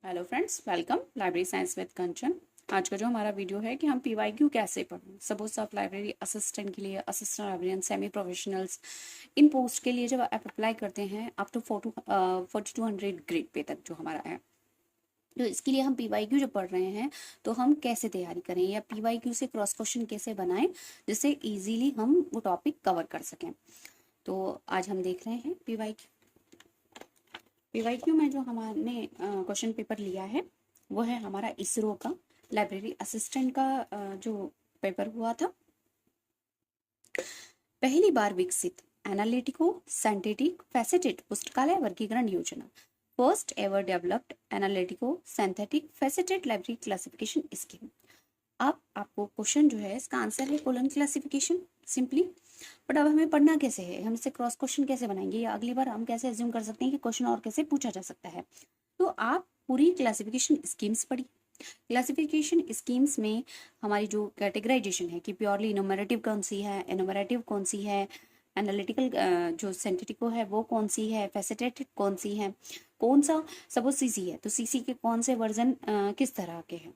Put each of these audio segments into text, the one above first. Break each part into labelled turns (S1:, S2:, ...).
S1: Hello friends, welcome library science with Kanchan. आज का जो हमारा वीडियो है कि हम पीवाईक्यू कैसे पढ़ें। सपोज आप लाइब्रेरी असिस्टेंट के लिए, असिस्टेंट लाइब्रेरियन, सेमी प्रोफेशनल्स, इन पोस्ट के लिए जब आप अप्लाई करते हैं अप टू 4200 ग्रेड पे तक जो हमारा है, तो इसके लिए हम पीवाईक्यू जो पढ़ रहे हैं तो हम कैसे तैयारी करें या पीवाईक्यू से क्रॉस क्वेश्चन कैसे बनाएं जिससे इजीली हम वो टॉपिक कवर कर सकें। तो आज हम देख रहे हैं पीवाईक्यू में जो हमारे क्वेश्चन पेपर लिया है वो है हमारा इसरो का लाइब्रेरी असिस्टेंट का जो पेपर हुआ था। पहली बार विकसित एनालिटिको सिंथेटिक फैसेटेड पुस्तकालय वर्गीकरण योजना, first ever developed analytico synthetic faceted library classification scheme. अब आपको क्वेश्चन जो है इसका आंसर है कोलन क्लासिफिकेशन सिंपली। बट अब हमें पढ़ना कैसे है, हम इससे क्रॉस क्वेश्चन कैसे बनाएंगे या अगली बार हम कैसे एज्यूम कर सकते हैं कि क्वेश्चन और कैसे पूछा जा सकता है। तो आप पूरी क्लासिफिकेशन स्कीम्स पढ़ी। क्लासिफिकेशन स्कीम्स में हमारी जो कैटेगराइजेशन है कि प्योरली इनोमरेटिव कौन सी है, एनोमरेटिव कौन सी है, एनालिटिकल जो सिंथेटिको है वो कौन सी है, फैसेटेटेड कौन सी है, कौन सा सपोज सीसी है तो सीसी के कौन से वर्जन किस तरह के हैं,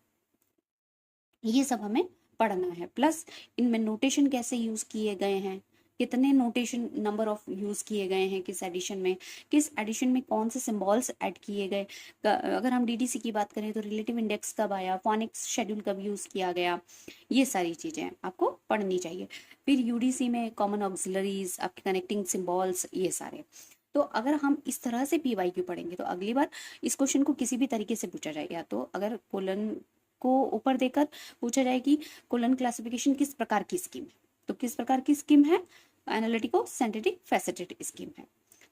S1: ये सब हमें पढ़ना है। प्लस इनमें नोटेशन कैसे यूज किए गए हैं, कितने नोटेशन नंबर ऑफ यूज किए गए हैं, किस एडिशन में कौन से सिंबल्स ऐड किए गए। अगर हम डीडीसी की बात करें तो रिलेटिव इंडेक्स कब आया, फोनिक्स शेड्यूल कब यूज किया गया, ये सारी चीजें आपको पढ़नी चाहिए। फिर यूडीसी में कॉमन ऑक्सिलरीज, आपके कनेक्टिंग सिंबल्स, ये सारे। तो अगर हम इस तरह से पीवाईक्यू पढ़ेंगे तो अगली बार इस क्वेश्चन को किसी भी तरीके से पूछा जाएगा। तो अगर कोलन को ऊपर देकर पूछा जाए कि कोलन क्लासिफिकेशन किस प्रकार की स्कीम है, तो किस प्रकार की स्कीम है, एनालिटिको सिंथेटिक फैसेटेड स्कीम है।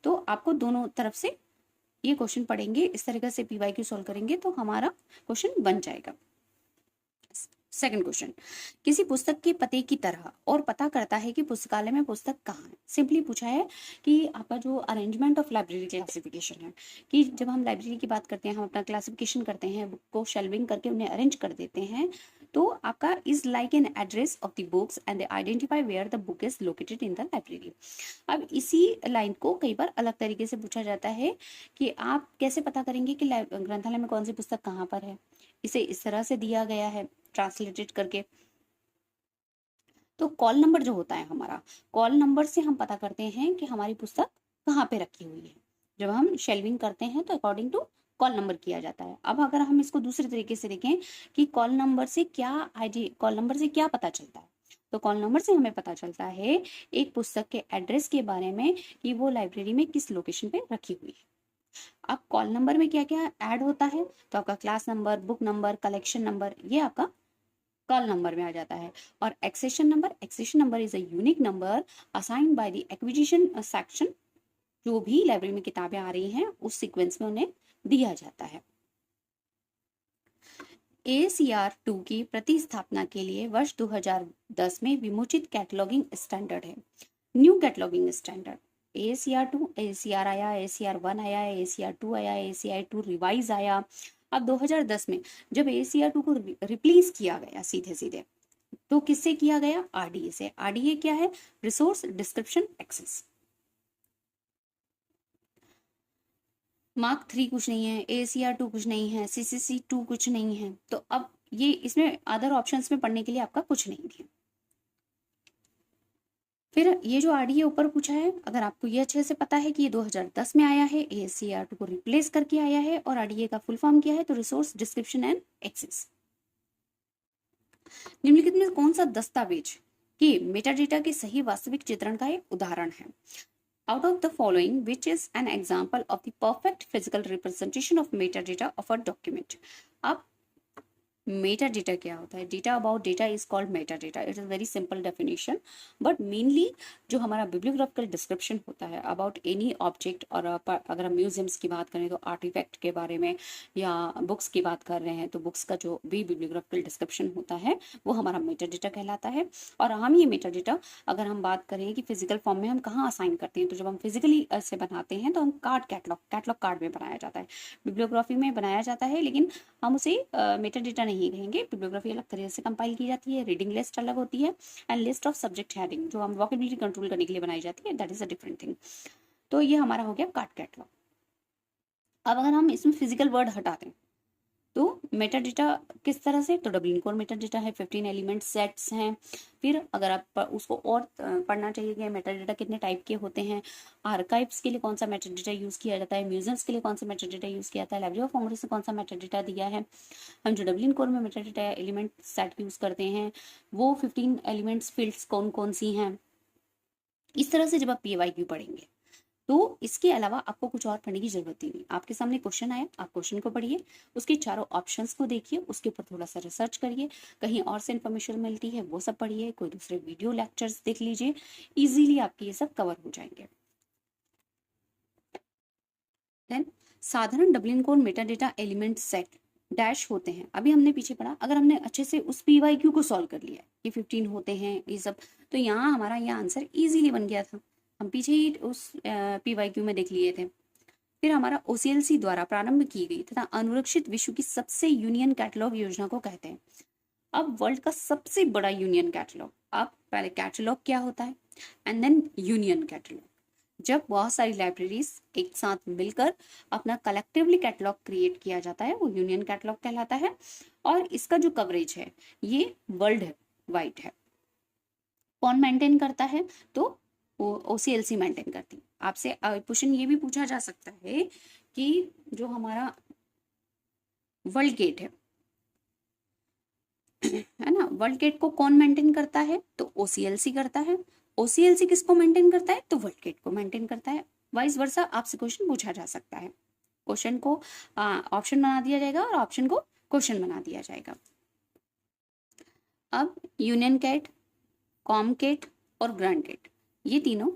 S1: तो आपको दोनों तरफ से ये क्वेश्चन पढ़ेंगे, इस तरीके से पीवाईक्यू सॉल्व करेंगे तो हमारा क्वेश्चन बन जाएगा। सेकंड क्वेश्चन, किसी पुस्तक के पते की तरह और पता करता है कि पुस्तकालय में पुस्तक कहाँ है। सिंपली पूछा है कि आपका जो अरेंजमेंट ऑफ लाइब्रेरी क्लासिफिकेशन है कि जब हम लाइब्रेरी की बात करते हैं, हम अपना क्लासिफिकेशन करते हैं, बुक को शेल्विंग करके उन्हें अरेंज कर देते हैं, तो आपका is like an address of the books and they identify where the book is located in the library. अब इसी लाइन को कई बार अलग तरीके से पूछा जाता है कि आप कैसे पता करेंगे कि ग्रंथालय में कौन सी पुस्तक कहाँ पर है। इसे इस तरह से दिया गया है ट्रांसलेटेड करके। तो कॉल नंबर जो होता है हमारा, कॉल नंबर से हम पता करते हैं कि हमारी पुस्तक कहाँ पे रखी हुई है। जब हम शेल्विंग करते हैं तो अकॉर्डिंग टू कॉल नंबर किया जाता है। अब अगर हम इसको दूसरे तरीके से देखें कि कॉल नंबर से क्या आईडी, कॉल नंबर से क्या पता चलता है, तो कॉल नंबर से हमें पता चलता है एक पुस्तक के एड्रेस के बारे में कि वो लाइब्रेरी में किस लोकेशन पे रखी हुई है। अब कॉल नंबर में क्या क्या ऐड होता है, तो आपका class number, book number, collection number, ये आपका कॉल नंबर में आ जाता है। और accession number is a unique number assigned by the acquisition section. जो भी लाइब्रेरी में किताबें आ रही हैं उस सीक्वेंस में उन्हें दिया जाता है। ACR 2 की प्रतिस्थापना के लिए वर्ष 2010 में विमोचित कैटलॉगिंग स्टैंडर्ड है। New cataloguing standard ACR 2, ACR आया, ACR 1 आया, ACR 2 आया, ACR 2 रिवाइज आया। अब 2010 में जब ACR 2 को रिप्लेस किया गया सीधे सीधे, तो किससे किया गया, RDA से। RDA क्या है, रिसोर्स डिस्क्रिप्शन एक्सेस। मार्क 3 कुछ नहीं है, ACR 2 कुछ नहीं है, CCC 2 कुछ नहीं है। तो अब ये इसमें अदर ऑप्शंस में पढ़ने के लिए आपका कुछ नहीं है। फिर ये जो RDA ऊपर पूछा है, अगर आपको ये अच्छे से पता है कि ये 2010 में आया है, ACR 2 को रिप्लेस करके आया है और RDA का फुल फॉर्म किया है तो रिसोर्स डिस्क्रिप्शन एंड एक्सेस। निम्नलिखित में कौन सा दस्तावेज कि मेटाडेटा के सही वास्तविक चित्रण का एक उदाहरण है। Out of the following, which is an example of the perfect physical representation of metadata of a document? अब मेटा डेटा क्या होता है, data about data is called Meta data. It is very simple definition, but mainly जो हमारा बिब्लियोग्राफिकल description होता है about any object, और अगर हम म्यूजियम्स की बात करें तो आर्टिफैक्ट के बारे में, या बुक्स की बात कर रहे हैं तो बुक्स का जो भी बिब्लियोग्राफिकल डिस्क्रिप्शन होता है वो हमारा मेटा डेटा कहलाता है। और हम ये मेटा डेटा अगर हम बात करें कि फिजिकल फॉर्म में हम कहाँ असाइन करते हैं, तो जब हम फिजिकली से बनाते हैं तो हम कार्ड, कैटलॉग कार्ड में बनाया जाता है, बिब्लियोग्राफी में बनाया जाता है, लेकिन हम उसे मेटा डेटा नहीं कहेंगे। बिब्लियोग्राफी अलग तरह से कंपाइल की जाती है, रीडिंग लिस्ट अलग होती है, and list of subject heading जो हम वोकेबुलरी कंट्रोल करने के लिए बनाई जाती है, that is a different thing. तो ये हमारा हो गया कार्ड कैटलॉग। अब अगर हम इसमें फिजिकल वर्ड हटा दें मेटा डेटा किस तरह से, तो डब्ल्यू कोर मेटा डेटा है, 15 एलिमेंट सेट्स हैं। फिर अगर आप उसको और पढ़ना चाहिए कि मेटा डेटा कितने टाइप के होते हैं, आर्काइव्स के लिए कौन सा मेटा डेटा यूज किया जाता है, म्यूजियम्स के लिए कौन सा मेटा डेटा यूज किया जाता है, लाइब्रेरी ऑफ कांग्रेस से कौन सा मेटा डेटा दिया है। हम जो डब्ल्यू कोर में Meta data element set use करते हैं वो 15 एलिमेंट्स फील्ड्स कौन कौन सी हैं। इस तरह से जब आप PYQ पढ़ेंगे तो इसके अलावा आपको कुछ और पढ़ने की जरूरत ही नहीं। आपके सामने क्वेश्चन आया, आप क्वेश्चन को पढ़िए, उसके चारों ऑप्शंस को देखिए, उसके ऊपर थोड़ा सा रिसर्च करिए, कहीं और से इन्फॉर्मेशन मिलती है वो सब पढ़िए, कोई दूसरे वीडियो लेक्चर्स देख लीजिए, इजीली आपके ये सब कवर हो जाएंगे। देन साधारण W code Meta data element set dash होते हैं। अभी हमने पीछे पढ़ा, अगर हमने अच्छे से उस PYQ को सॉल्व कर लिया ये 15 होते हैं ये सब, तो यहाँ हमारा ये आंसर इजीली बन गया था, हम पीछे ही उस PYQ में देख लिए थे। फिर हमारा OCLC द्वारा प्रारंभ की गई तथा अनुरक्षित विश्व की सबसे यूनियन कैटलॉग योजना को कहते हैं। अब वर्ल्ड का सबसे बड़ा यूनियन कैटलॉग, अब पहले कैटलॉग क्या होता है एंड देन यूनियन कैटलॉग। जब बहुत सारी लाइब्रेरीज एक साथ मिलकर अपना कलेक्टिवली कैटलॉग क्रिएट किया जाता है वो यूनियन कैटलॉग कहलाता है। और इसका जो कवरेज है ये वर्ल्ड वाइड है। कौन मेंटेन करता है, तो OCLC मेंटेन करती है। आपसे क्वेश्चन ये भी पूछा जा सकता है कि जो हमारा वर्ल्ड गेट है ना, वर्ल्ड गेट को कौन मेंटेन करता है, तो OCLC करता है। OCLC किसको मेंटेन करता है, तो वर्ल्ड गेट को मेंटेन करता है। वाइस वर्सा आपसे क्वेश्चन पूछा जा सकता है, क्वेश्चन को ऑप्शन बना दिया जाएगा और ऑप्शन को क्वेश्चन बना दिया जाएगा। अब यूनियन कैट, कॉमकेट और ग्रैंड गेट, ये तीनों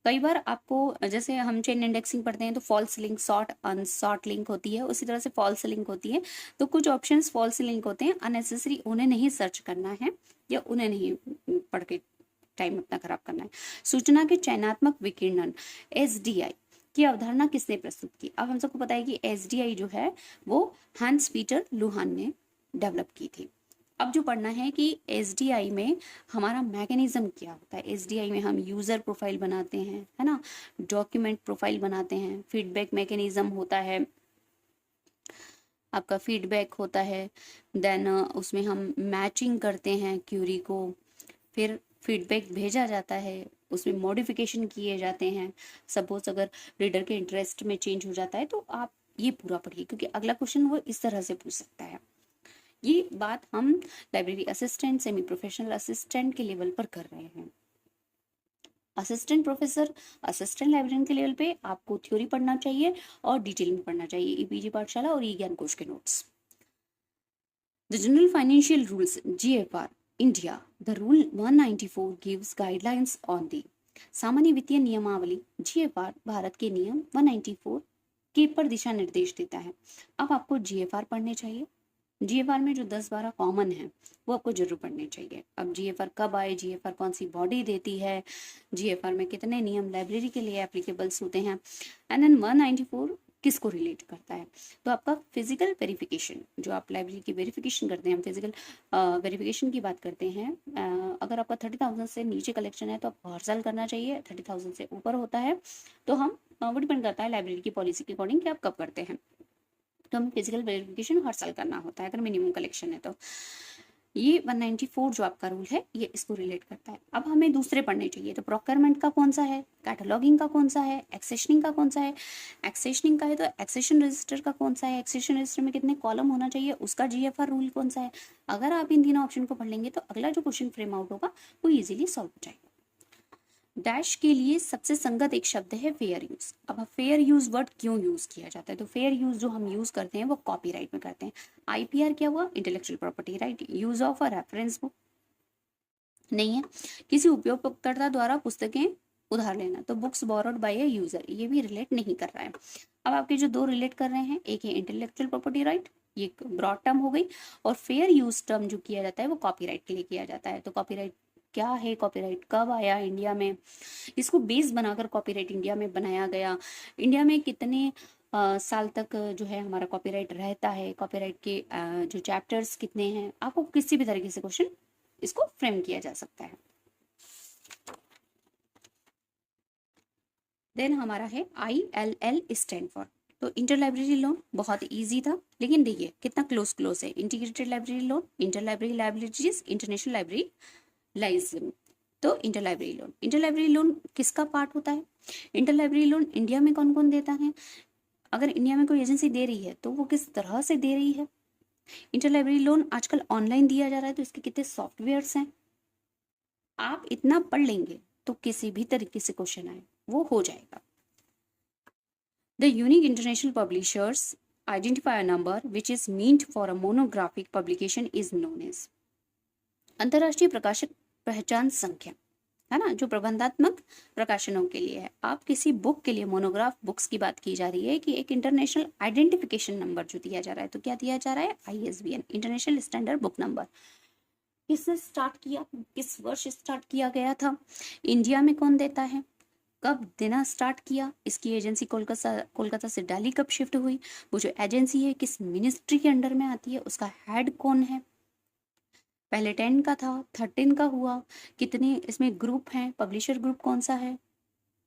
S1: कई बार आपको, जैसे हम चेन इंडेक्सिंग पढ़ते हैं तो फॉल्स लिंक, शॉर्ट अनशॉर्ट लिंक होती है, उसी तरह से फॉल्स लिंक होती है। तो कुछ ऑप्शंस फॉल्स लिंक होते हैं, अननेसेसरी उन्हें नहीं सर्च करना है या उन्हें नहीं पढ़ के टाइम अपना खराब करना है। सूचना के चयनात्मक विकिरणन SDI की अवधारणा किसने प्रस्तुत की। अब हम सबको पता है कि SDI जो है वो हैंस पीटर लुहान ने डेवलप की थी। अब जो पढ़ना है कि SDI में हमारा मैकेनिज्म क्या होता है। SDI में हम यूज़र प्रोफाइल बनाते हैं, है ना, डॉक्यूमेंट प्रोफाइल बनाते हैं, फीडबैक मैकेनिज्म होता है, आपका फीडबैक होता है, देन उसमें हम मैचिंग करते हैं क्यूरी को, फिर फीडबैक भेजा जाता है, उसमें मॉडिफिकेशन किए जाते हैं। सपोज अगर रीडर के इंटरेस्ट में चेंज हो जाता है तो आप ये पूरा पढ़िए, क्योंकि अगला क्वेश्चन वो इस तरह से पूछ सकता है। ये बात हम library assistant, semi professional assistant के लेवल पर कर रहे हैं। असिस्टेंट प्रोफेसर, असिस्टेंट लाइब्रेरियन के लेवल पे आपको थ्योरी पढ़ना चाहिए और डिटेल में पढ़ना चाहिए, EPG पाठशाला और ज्ञान कोश के notes. The general financial rules GFR India, the rule 194 gives guidelines on the. सामान्य वित्तीय नियमावली GFR भारत के नियम 194 के पर दिशा निर्देश देता है। अब आपको GFR पढ़ने चाहिए। GFR में जो 10-12 कॉमन है वो आपको जरूर पढ़ने चाहिए। अब GFR कब आए, GFR कौन सी बॉडी देती है, GFR में कितने नियम लाइब्रेरी के लिए एप्लीकेबल्स होते हैं, एंड देन 194 किसको रिलेट करता है। तो आपका फिजिकल वेरिफिकेशन, जो आप लाइब्रेरी की वेरिफिकेशन करते हैं, हम फिजिकल वेरिफिकेशन की बात करते हैं। अगर आपका 30,000 से नीचे कलेक्शन है तो आपको हर साल करना चाहिए, 30,000 से ऊपर होता है तो हम वो डिपेंड करता है लाइब्रेरी की पॉलिसी के अकॉर्डिंग कि आप कब करते हैं। तो हमें फिजिकल वेरिफिकेशन हर साल करना होता है अगर मिनिमम कलेक्शन है तो। ये 194 जो आपका रूल है ये इसको रिलेट करता है। अब हमें दूसरे पढ़ने चाहिए, तो प्रोक्योरमेंट का कौन सा है, कैटलॉगिंग का कौन सा है, एक्सेशनिंग का कौन सा है। एक्सेशनिंग का है तो एक्सेशन रजिस्टर का कौन सा है, एक्सेशन रजिस्टर में कितने कॉलम होना चाहिए उसका GFR रूल कौन सा है। अगर आप इन तीनों ऑप्शन को पढ़ लेंगे तो अगला जो क्वेश्चन फ्रेम आउट होगा वो इजीली सॉल्व हो जाएगा। डैश के लिए सबसे संगत एक शब्द है फेयर यूज। अब फेयर यूज वर्ड क्यों यूज किया जाता है, तो फेयर यूज जो हम यूज करते हैं वो कॉपीराइट में करते हैं। IPR क्या हुआ, intellectual property right. Use of a reference book नहीं है, किसी उपयोगकर्ता द्वारा पुस्तकें उधार लेना, तो books borrowed by a user, ये भी रिलेट नहीं कर रहा है। अब आपके जो दो रिलेट कर रहे हैं, एक है इंटेलेक्चुअल प्रॉपर्टी राइट, ये ब्रॉड टर्म हो गई, और फेयर यूज टर्म जो किया जाता है वो कॉपीराइट के लिए किया जाता है। तो कॉपीराइट क्या है, कॉपीराइट कब आया इंडिया में, इसको बेस बनाकर कॉपीराइट इंडिया में बनाया गया। इंडिया में कितने साल तक जो है हमारा कॉपीराइट रहता है, कॉपीराइट के जो चैप्टर्स कितने हैं, आपको किसी भी तरीके से क्वेश्चन इसको फ्रेम किया जा सकता है। देन हमारा है ILL स्टैंड फॉर तो इंटर लाइब्रेरी लोन बहुत इजी था, लेकिन देखिए कितना क्लोज है। Integrated library loan, inter library libraries, international library लाइज्म। तो इंटर लाइब्रेरी लोन किसका पार्ट होता है? इंटर लाइब्रेरी लोन इंडिया में कौन कौन देता है? अगर इंडिया में कोई एजेंसी दे रही है तो वो किस तरह से दे रही है? इंटर लाइब्रेरी लोन आजकल ऑनलाइन दिया जा रहा है, तो इसके कितने सॉफ्टवेयर्स हैं? आप इतना पढ़ लेंगे तो किसी भी तरीके से क्वेश्चन आए वो हो जाएगा। The unique international publishers identify a number which is meant for a monographic publication is known as. अंतरराष्ट्रीय प्रकाशक पहचान संख्या है ना, जो प्रबंधात्मक प्रकाशनों के लिए है। आप किसी बुक के लिए, मोनोग्राफ बुक्स की बात की जा रही है, कि एक इंटरनेशनल आइडेंटिफिकेशन नंबर जो दिया जा रहा है, तो क्या दिया जा रहा है? ISBN, international standard book number. किसने स्टार्ट किया, किस वर्ष स्टार्ट किया गया था? इंडिया में कौन देता है? कब देना स्टार्ट किया? इसकी एजेंसी कोलकाता से दिल्ली कब शिफ्ट हुई? वो जो एजेंसी है किस मिनिस्ट्री के अंडर में आती है? उसका हेड कौन है? पहले 10 का था, 13 का हुआ, कितने इसमें ग्रुप हैं, पब्लिशर ग्रुप कौन सा है,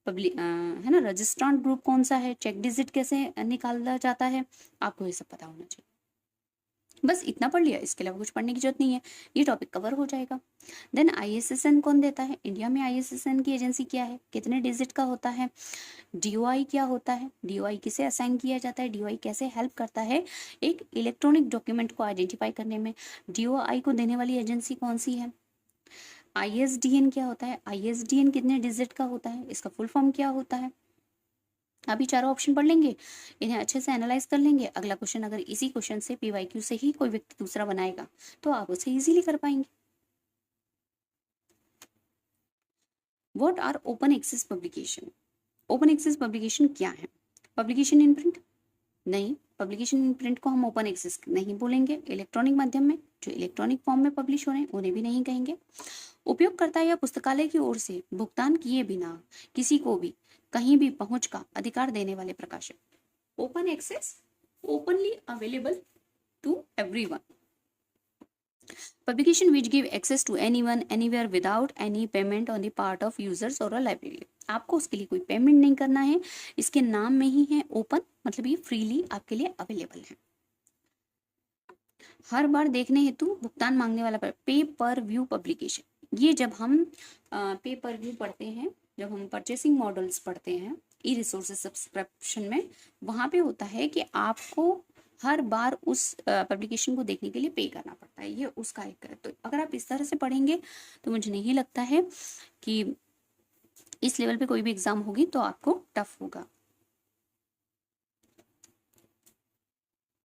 S1: है ना, रजिस्ट्रांट ग्रुप कौन सा है, चेक डिजिट कैसे निकाला जाता है, आपको ये सब पता होना चाहिए। बस इतना पढ़ लिया, इसके अलावा कुछ पढ़ने की जरूरत नहीं है, ये टॉपिक कवर हो जाएगा। देन ISSN कौन देता है? इंडिया में ISSN की एजेंसी क्या है, कितने डिजिट का होता है? DOI क्या होता है? DOI किसे असाइन किया जाता है? DOI कैसे हेल्प करता है एक इलेक्ट्रॉनिक डॉक्यूमेंट को आइडेंटिफाई करने में? DOI को देने वाली एजेंसी कौन सी है? ISDN क्या होता है? ISDN कितने डिजिट का होता है? इसका फुल फॉर्म क्या होता है? अभी चारों ऑप्शन पढ़ लेंगे, इन्हें अच्छे से एनालाइज कर लेंगे। अगला क्वेश्चन अगर इसी क्वेश्चन से PYQ से ही कोई व्यक्ति दूसरा बनाएगा तो आप उसे इजीली कर पाएंगे। What are open access publication? Open access publication क्या है? Publication in print? नहीं, पब्लिकेशन इन प्रिंट को हम ओपन एक्सेस नहीं बोलेंगे। इलेक्ट्रॉनिक माध्यम में जो इलेक्ट्रॉनिक फॉर्म में पब्लिश हो रहे हैं उन्हें भी नहीं कहेंगे। उपयोगकर्ता या पुस्तकालय की ओर से भुगतान किए बिना किसी को भी कहीं भी पहुंच का अधिकार देने वाले प्रकाशक। Open access, openly available to everyone. Publication which give access to anyone anywhere without any payment on the part of users or a library। आपको उसके लिए कोई पेमेंट नहीं करना है, इसके नाम में ही है ओपन, मतलब ये फ्रीली आपके लिए अवेलेबल है। हर बार देखने हेतु भुगतान मांगने वाला पे पर व्यू पब्लिकेशन, ये जब हम पे पर व्यू पढ़ते हैं, जब हम परचेसिंग मॉडल्स पढ़ते हैं ई रिसोर्सेज सब्सक्रिप्शन में, वहां पे होता है कि आपको हर बार उस पब्लिकेशन को देखने के लिए पे करना पड़ता है, ये उसका एक है। तो अगर आप इस तरह से पढ़ेंगे तो मुझे नहीं लगता है कि इस लेवल पे कोई भी एग्जाम होगी तो आपको टफ होगा।